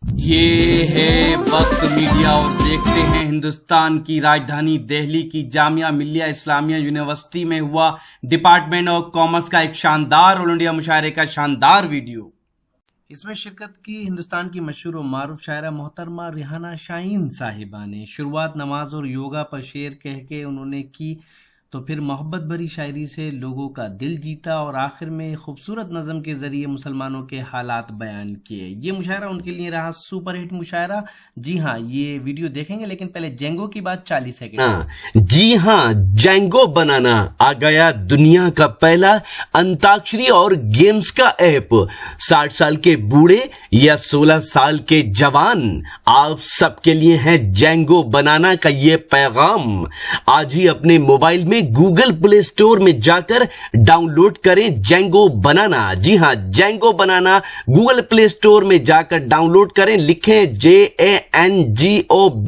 ये है वक्त मीडिया और देखते हैं हिंदुस्तान की राजधानी दिल्ली की जामिया मिल्लिया इस्लामिया यूनिवर्सिटी में हुआ डिपार्टमेंट ऑफ कॉमर्स का एक शानदार ऑल इंडिया मुशायरे का शानदार वीडियो। इसमें शिरकत की हिंदुस्तान की मशहूर और मारूफ शायरा मोहतरमा रिहाना शाहीन साहिबा ने। शुरुआत नमाज और योगा पर शेर कह के उन्होंने की, तो फिर मोहब्बत भरी शायरी से लोगों का दिल जीता और आखिर में खूबसूरत नज़म के जरिए मुसलमानों के हालात बयान किए। ये मुशायरा उनके लिए रहा सुपरहिट मुशायरा। जी हाँ, ये वीडियो देखेंगे, लेकिन पहले जेंगो की बात 40 सेकंड। जी हाँ, जेंगो बनाना आ गया दुनिया का पहला अंताक्षरी और गेम्स का ऐप। 60 साल के बूढ़े या 16 साल के जवान, आप सबके लिए है जेंगो बनाना का ये पैगाम। आज ही अपने मोबाइल में गूगल प्ले स्टोर में जाकर डाउनलोड करें जेंगो बनाना। जी हां, जेंगो बनाना गूगल प्ले स्टोर में जाकर डाउनलोड करें। लिखें JANGOBANANA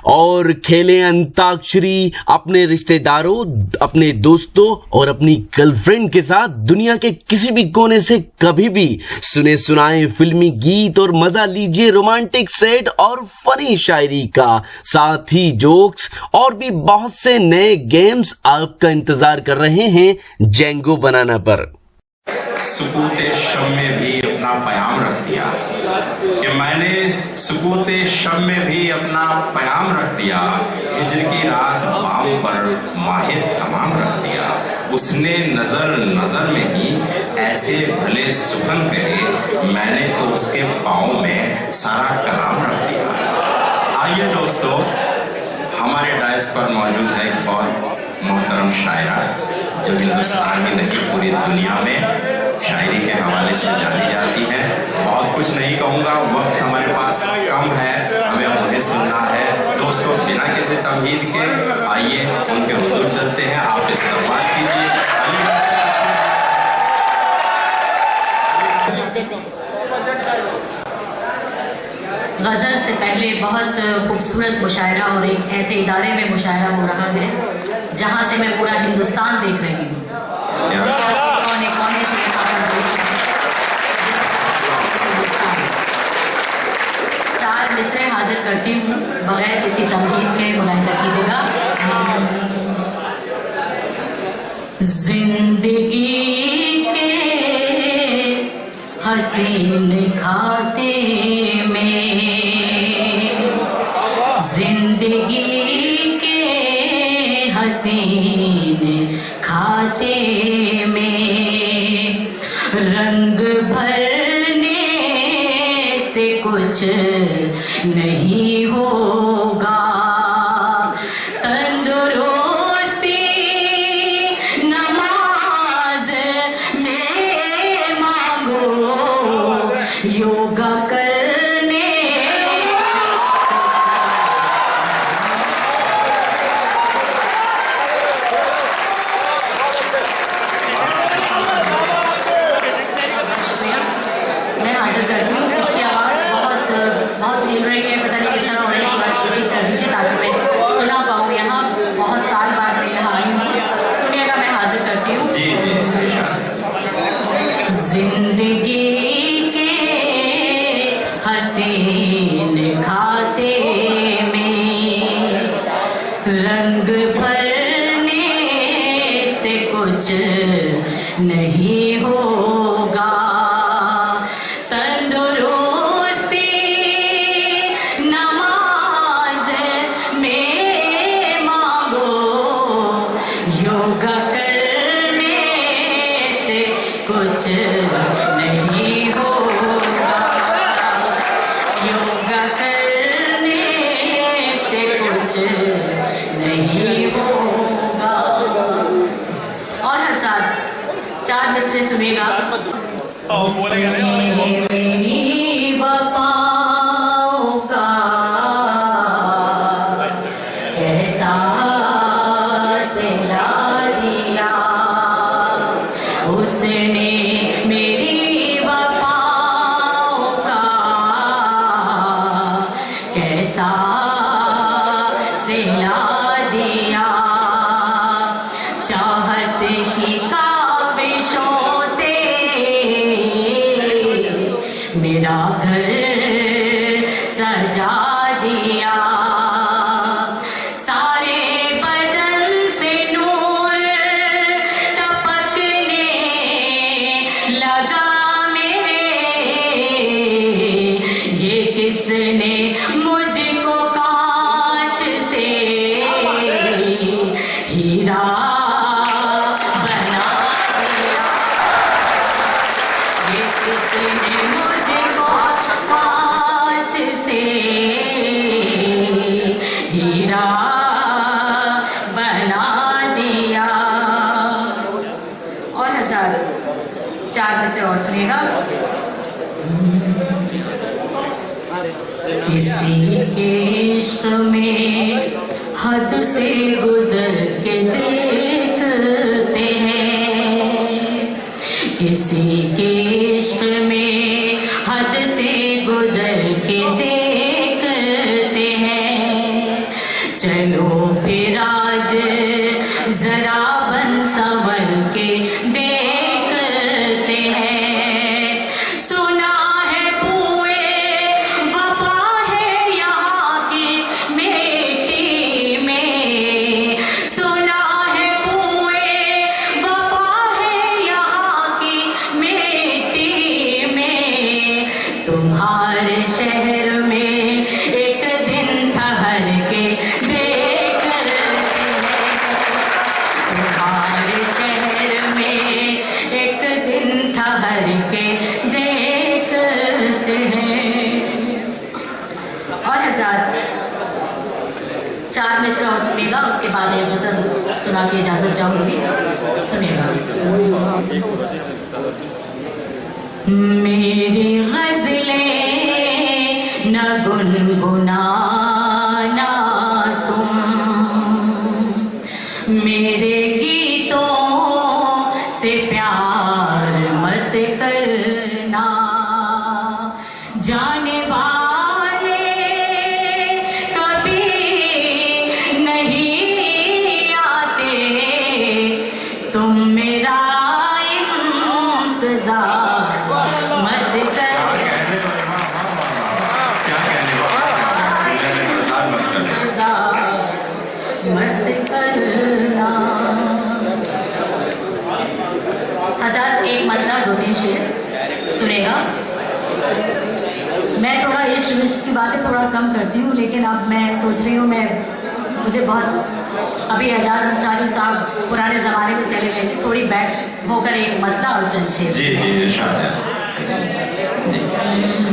और खेलें अंताक्षरी अपने रिश्तेदारों, अपने दोस्तों और अपनी गर्लफ्रेंड के साथ दुनिया के किसी भी कोने से कभी भी। सुने सुनाए फिल्मी गीत और मजा लीजिए रोमांटिक सेट और फनी शायरी का, साथ ही जोक्स और भी बहुत से नए गेम्स आपका इंतजार कर रहे हैं जेंगो बनाना पर। सुकूते शम में भी अपना प्याम रख दिया कि मैंने सुकूते शम में भी अपना प्याम रख दिया। हिजर की रात बाम पर माहिर तमाम रख दिया। उसने नजर नजर में ही ऐसे भले सुखन करे, मैंने तो उसके पाँव में सारा कलाम रख दिया। आइए दोस्तों, हमारे डायस पर मौजूद है एक बहुत मोहतरम शायरा जो हिंदुस्तान ही नहीं पूरी दुनिया में शायरी के हवाले से जानी जाती है। बहुत कुछ नहीं कहूँगा, वक्त हमारे पास कम है, हमें उन्हें सुनना है। दोस्तों, बिना किसी तमहीद के आइए उनके हुजूर चलते हैं। आप इस्तकबाल कीजिए। गज़ल से पहले बहुत खूबसूरत मुशायरा और एक ऐसे इदारे में मुशायरा हो रहा है जहां से मैं पूरा हिंदुस्तान देख रही हूँ। कोने कोने से चार मिसरे हाजिर करती हूँ बगैर किसी तमहीद के, मुलाहिजा कीजिएगा। जिंदगी के हसीन खाते में, जिंदगी के हसीन खाते में रंग भरने से कुछ नहीं होगा। तंदुरुस्ती नमाज में मांगो, योगा करने मैं हाजिर करती हूँ। इसकी आवाज़ बहुत हिल रही है, पता नहीं किस तरह होने की आवाज़ ठीक कर दीजिए ताकि मैं सुना पाऊँ। यहाँ बहुत साल बाद मैं यहाँ आई हूँ, सुनिएगा, मैं हाजिर करती हूँ। जी जी, जिंदगी के मेरा घर सजा दिया, सारे बदन से नूर टपकने लगा मेरे, ये किसने मुझको कांच से हीरा बना दिया, ये किसने मुझको कांच से हीरा बना दिया। और 1004 में से और सुनिएगा। किसी के इश्क में हद से गुजर के देखते हैं, किसी के इश्क में हद से गुजर के देखते हैं, चलो फिर आज जरा बन संवर के देखते हैं, सुना है बुए वफा है यहाँ की मिट्टी में, सुना है बुए वफा है यहाँ की मिट्टी में, तुम्हारे शहर में एक दिन ठहर के देखते हैं, तुम्हारे शहर में एक दिन ठहर के देखते हैं। और 1004 में से और सुनिएगा, उसके बाद ये गजल सुना के इजाजत चाहूंगी। सुनिएगा। मेरी गजलें न गुनगुनाना तुम, मेरे गीतों से प्यार मत करना, जाने वाले कभी नहीं आते, तुम मेरा इंतजार मत करना, क्या कहने मत करना। 1001 मतलब 2-3 शेर सुनेगा। मैं थोड़ा इश्क विश्क की बातें थोड़ा कम करती हूँ, लेकिन अब मैं सोच रही हूँ मुझे बहुत अभी एजाज अंसारी साहब पुराने ज़माने में चले गए थे, थोड़ी बैक होकर एक मतला और चंद शेर। जी जी इरशाद है।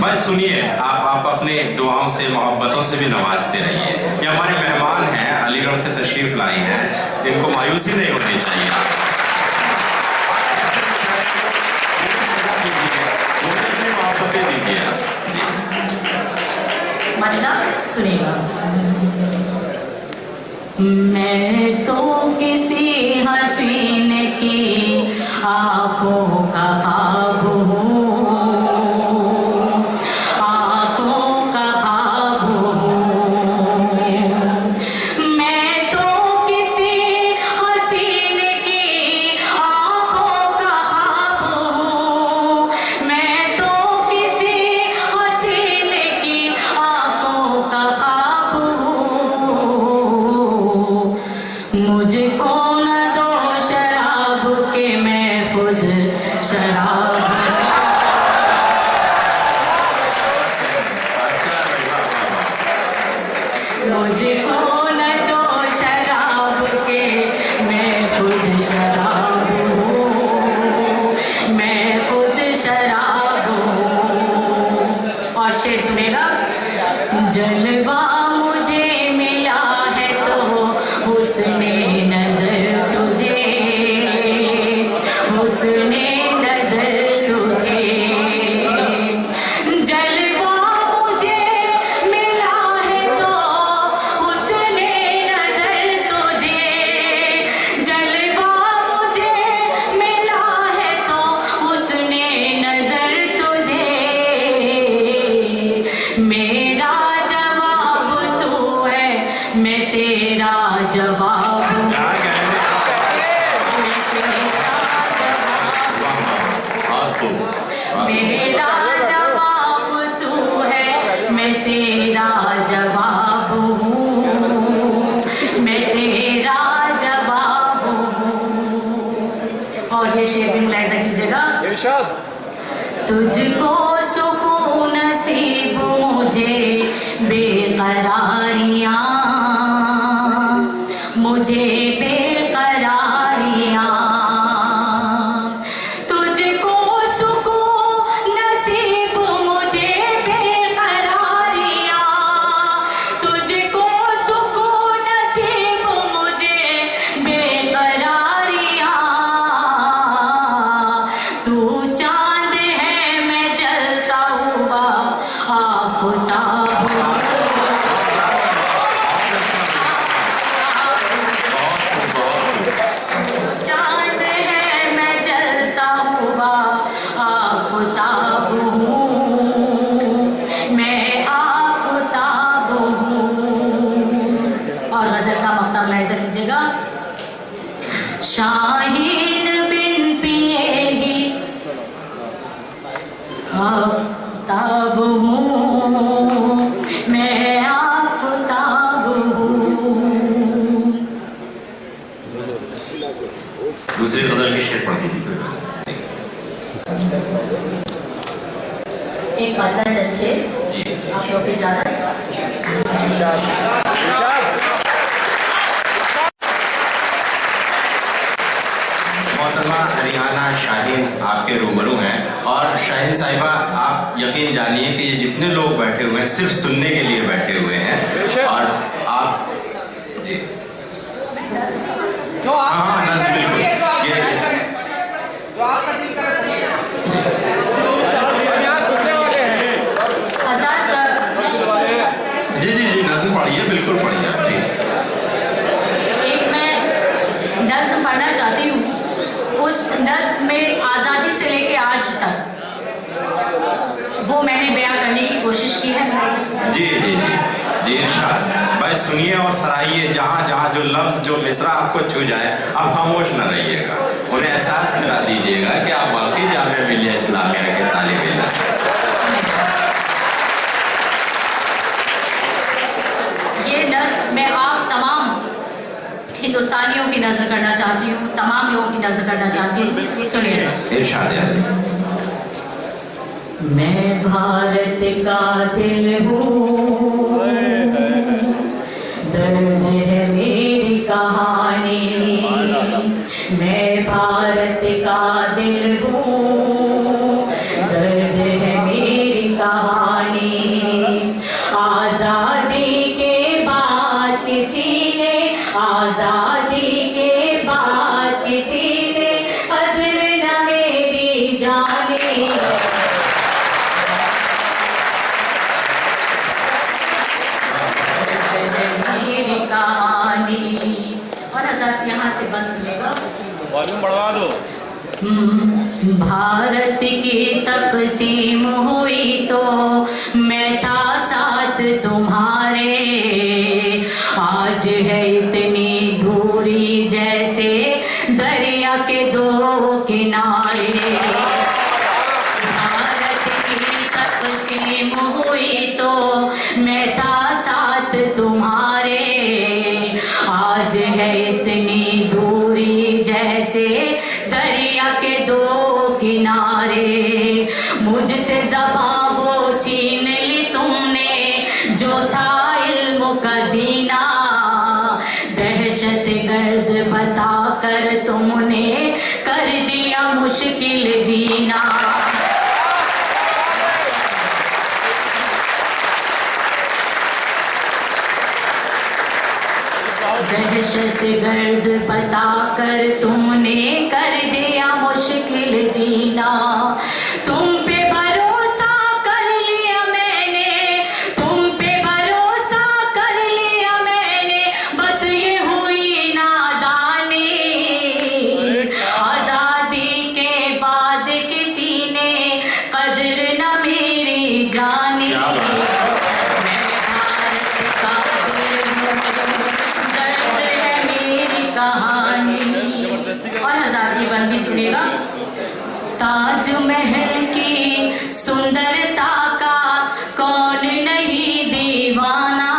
बस सुनिए, आप अपने दुआओं से मोहब्बतों से भी नवाजते रहिए। ये हमारे मेहमान हैं, अलीगढ़ से तशरीफ लाई हैं, इनको मायूसी नहीं होनी चाहिए। मोहब्बतें दीजिए। मतलब सुनिएगा। मैं तो किसी हसीन की आंखों का ख्वाब हूँ, आंखों का ख्वाब हूँ, मैं तो किसी हसीन की आंखों का ख्वाब हूँ, मैं तो किसी हसीन की आंखों का ख्वाब हूँ, मुझको न दो शराब के मैं खुद शराब, मुझको न दो शराब के मैं खुद शराब हूँ, मैं खुद शराब हूँ। और शेर सुनेगा। जलवा मुझे मिला है तो हुस्ने नजर तुझे, हुस्ने नजर तुझे, जलवा मुझे मिला है तो हुस्ने नजर तुझे, जलवा मुझे मिला है तो हुस्ने नजर तुझे, मेरा जवाब तू है, मैं तेरा जवाब हूँ, मैं तेरा जवाब, मेरा जवाब बेकरारियां, मुझे बेकरारियां, तुझको सुकून नसीब मुझे बेकरारियां, तुझको सुकून नसीब मुझे बेकरारियां, तू चांद है मैं जलता हुआ आफताब, चांद है मैं जलता हुआ आफताब हूँ, मैं आफताब हूँ। और गजल का मक्ता मुलाहिजा कीजिएगा। शाहीन बिन पिए ही आफताब हूँ, मैं आफताब हूँ। दूसरी गजल की शेर पढ़ दीजिए। एक बात चंद शेर जी आप लोग की इजाजत। मोहतरमा हरियाणा शाहीन आपके रूबरू हैं, और शाहीन साहिबा आप यकीन जानिए कि ये जितने लोग बैठे हुए हैं सिर्फ सुनने के लिए बैठे हुए हैं, और आप जी हाँ नज़र बिल्कुल ये जी जी जी नज़र पढ़िए, बिल्कुल पढ़िए जी। एक मैं नज़्म पढ़ना चाहती हूँ, उस नज़्म में आज़ादी से लेके आज तक वो मैंने बयां करने की कोशिश की है। जी जी जी जी इरशाद भाई सुनिए और सराहिए, जहाँ जहाँ जो लफ्ज जो मिसरा आपको छू जाए आप खामोश न रहिएगा, उन्हें एहसास करा दीजिएगा कि आप वाकई जामिया मिल्लिया इस्लामिया के तालिब इल्म। ये नज़्म मैं आप तमाम हिंदुस्तानियों की नज़र करना चाहती हूँ, तमाम लोगों की नज़र करना चाहती हूँ। सुनिएगा। इरशाद है। मैं भारत का दिल हूँ, दर्द है मेरी कहानी, मैं भारत का दिल हूँ, दर्द है मेरी कहानी। आजादी के बाद किसी ने, आजादी के बाद किसी ने कदर न मेरी जाने, मेरी कहानी। और आजाद यहाँ से बंद सुनेगा। वॉल्यूम बढ़वा दो। भारत की तकसीम हुई तो मैं था साथ तुम्हारे, आज है इतनी दूरी जैसे दरिया के दो किनारे। भारत की तकसीम हुई तो मैं था साथ तुम्हारे, आज है इतनी दूरी जैसे दरिया के दो किनारे। मुझसे ज़बां वो छीन ली तुमने जो था इल्म का जीना, दहशत गर्द बता कर तुमने कर दिया मुश्किल जीना। दहशत गर्द बता कर तुमने कर दिया मुश्किल जीना। तुम पे भरोसा कर लिया मैंने, तुम पे भरोसा कर लिया मैंने, बस ये हुई नादानी। आजादी के बाद किसी ने कदर न मेरी जानी। और हजारी बन भी सुनेगा। ताजमहल की सुंदरता का कौन नहीं दीवाना,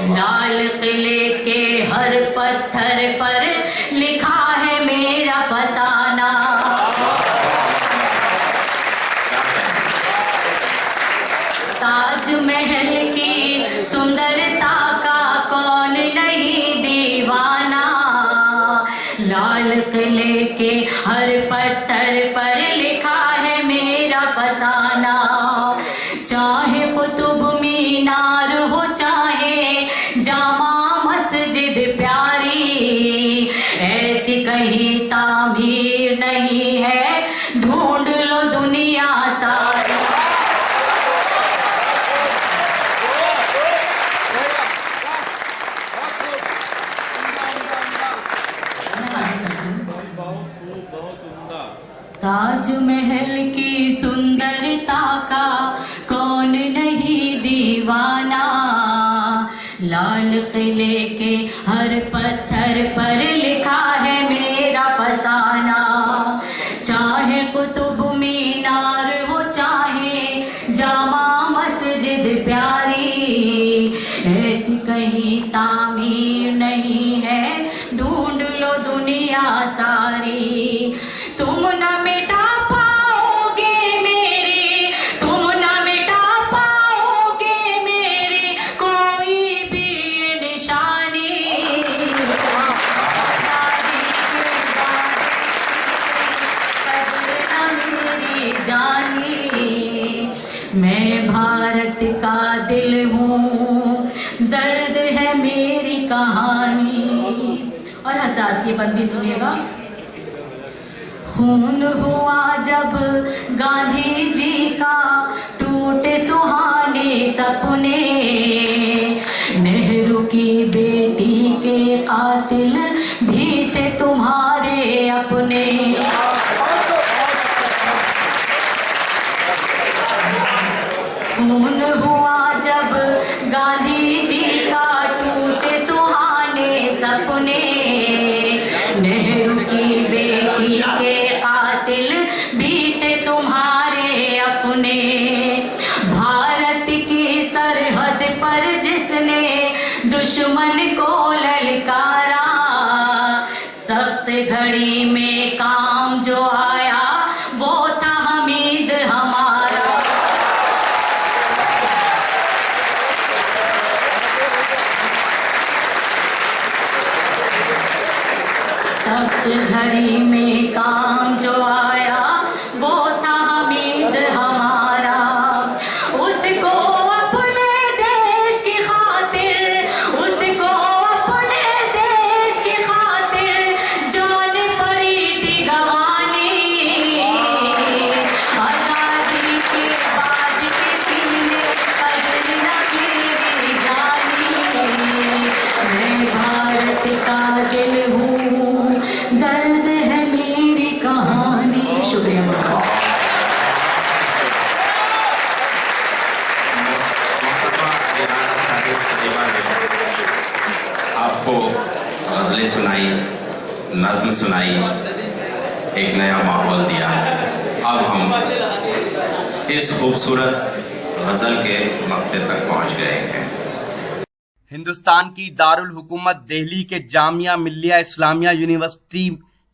लाल किले के हर पत्थर पर लिखा है मेरा फसाना। ताजमहल की सुंदरता का कौन नहीं दीवाना, लाल किले के हर पत्थर पर लिखा है मेरा फसाना। चाहे कुतुब मीनार हो चाहे जामा मस्जिद प्यारी, ऐसी कहीं तामीर नहीं है, ढूंढ लो दुनिया सारी। ताजमहल की सुंदरता का कौन नहीं दीवाना, लाल किले के हर पत्थर पर लिखा है मेरा फसाना। चाहे कुतुब मीनार हो चाहे जामा मस्जिद प्यारी, ऐसी कहीं तामीर नहीं है, ढूंढ लो दुनिया सारी। तुम न मिटा पाओगे मेरी, तुम न मिटा पाओगे मेरी कोई भी निशानी। मेरी जानी, मैं भारत का दिल हूँ, दर्द है मेरी कहानी। और हसात ये पद भी सुनिएगा। खून हुआ जब गांधी जी का, टूटे सुहाने सपने, नेहरू की बेटी के कातिल भी थे तुम्हारे अपने। खून हुआ जब गांधी जी का, टूटे सुहाने सपने, नेहरू की बेटी के कातिल भी थे तुम्हारे अपने। भारत की सरहद पर जिसने दुश्मन को ललकारा, सख्त घड़ी में काम जो आया वो था हमीद हमारा। सख्त घड़ी में काम जो आया वो था हमीद हमारा। उसको अपने देश की खातिर, उसको अपने देश की खातिर जान पड़ी थी गंवानी। आजादी के बाद किसी ने कदर न की जानी, मैं भारत का दिल हूँ, दर्द है मेरी कहानी। शुक्रिया। आपको गजलें सुनाई, नज्म सुनाई, एक नया माहौल दिया। अब हम इस खूबसूरत गजल के मक्ते तक पहुंच गए हैं। हिंदुस्तान की दारुल हुकूमत दिल्ली के जामिया मिल्लिया इस्लामिया यूनिवर्सिटी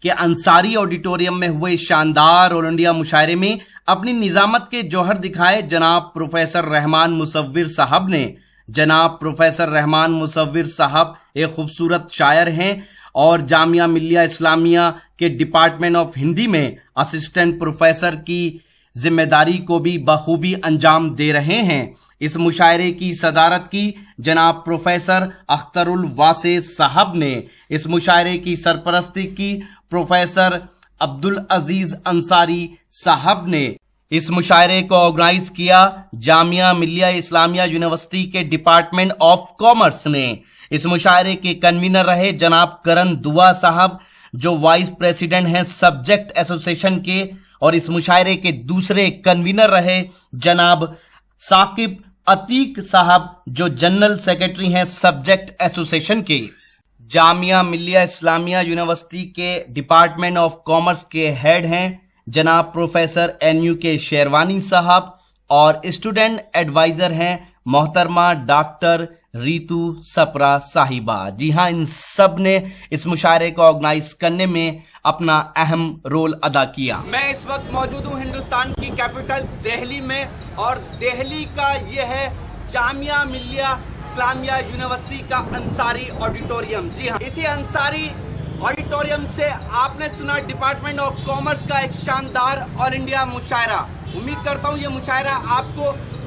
के अंसारी ऑडिटोरियम में हुए शानदार ऑल इंडिया मुशायरे में अपनी निजामत के जौहर दिखाए जनाब प्रोफेसर रहमान मुसव्विर साहब ने। जनाब प्रोफेसर रहमान मुसव्विर साहब एक खूबसूरत शायर हैं और जामिया मिल्लिया इस्लामिया के डिपार्टमेंट ऑफ हिंदी में असिस्टेंट प्रोफेसर की जिम्मेदारी को भी बखूबी अंजाम दे रहे हैं। इस मुशायरे की सदारत की जनाब प्रोफेसर अख्तरुल वासे साहब ने। इस मुशायरे की सरपरस्ती की प्रोफेसर अब्दुल अजीज अंसारी साहब ने। इस मुशायरे को ऑर्गेनाइज किया जामिया मिल्लिया इस्लामिया यूनिवर्सिटी के डिपार्टमेंट ऑफ कॉमर्स ने। इस मुशायरे के कन्वीनर रहे जनाब करण दुआ साहब, जो वाइस प्रेसिडेंट हैं सब्जेक्ट एसोसिएशन के, और इस मुशायरे के दूसरे कन्वीनर रहे जनाब साकिब अतीक साहब, जो जनरल सेक्रेटरी हैं सब्जेक्ट एसोसिएशन के। जामिया मिल्लिया इस्लामिया यूनिवर्सिटी के डिपार्टमेंट ऑफ कॉमर्स के हेड हैं जनाब प्रोफेसर NUK शेरवानी साहब, और स्टूडेंट एडवाइजर हैं मोहतरमा डॉक्टर रीतू सप्रा साहिबा। जी हां, इन सब ने इस मुशायरे को ऑर्गेनाइज करने में अपना अहम रोल अदा किया। मैं इस वक्त मौजूद हूं हिंदुस्तान की कैपिटल दिल्ली में, और दिल्ली का ये है जामिया मिलिया इस्लामिया यूनिवर्सिटी का अंसारी ऑडिटोरियम। जी हां, इसी अंसारी ऑडिटोरियम से आपने सुना डिपार्टमेंट ऑफ कॉमर्स का एक शानदार ऑल इंडिया मुशायरा। उम्मीद करता हूं ये मुशायरा आपको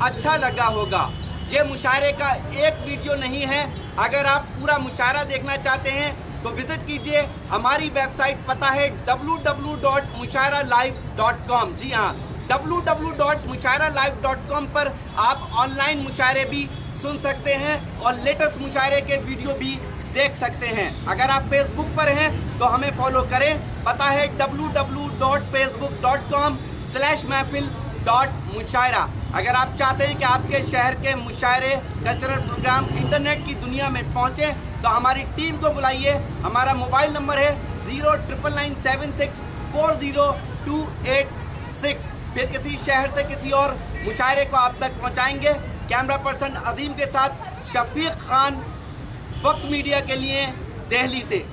अच्छा लगा होगा। ये मुशायरे का एक वीडियो नहीं है, अगर आप पूरा मुशायरा देखना चाहते हैं तो विजिट कीजिए हमारी वेबसाइट, पता है www.mushairalive.com। जी हाँ, www.mushairalive.com पर आप ऑनलाइन मुशायरे भी सुन सकते हैं और लेटेस्ट मुशायरे के वीडियो भी देख सकते हैं। अगर आप फेसबुक पर हैं तो हमें फॉलो करें, पता है www.facebook.com/महफिल.मुशायरा। अगर आप चाहते हैं कि आपके शहर के मुशायरे कल्चरल प्रोग्राम इंटरनेट की दुनिया में पहुंचे तो हमारी टीम को बुलाइए। हमारा मोबाइल नंबर है 09976400286। फिर किसी शहर से किसी और मुशायरे को आप तक पहुंचाएंगे। कैमरा पर्सन अजीम के साथ शफीक खान, वक्त मीडिया के लिए दिल्ली से।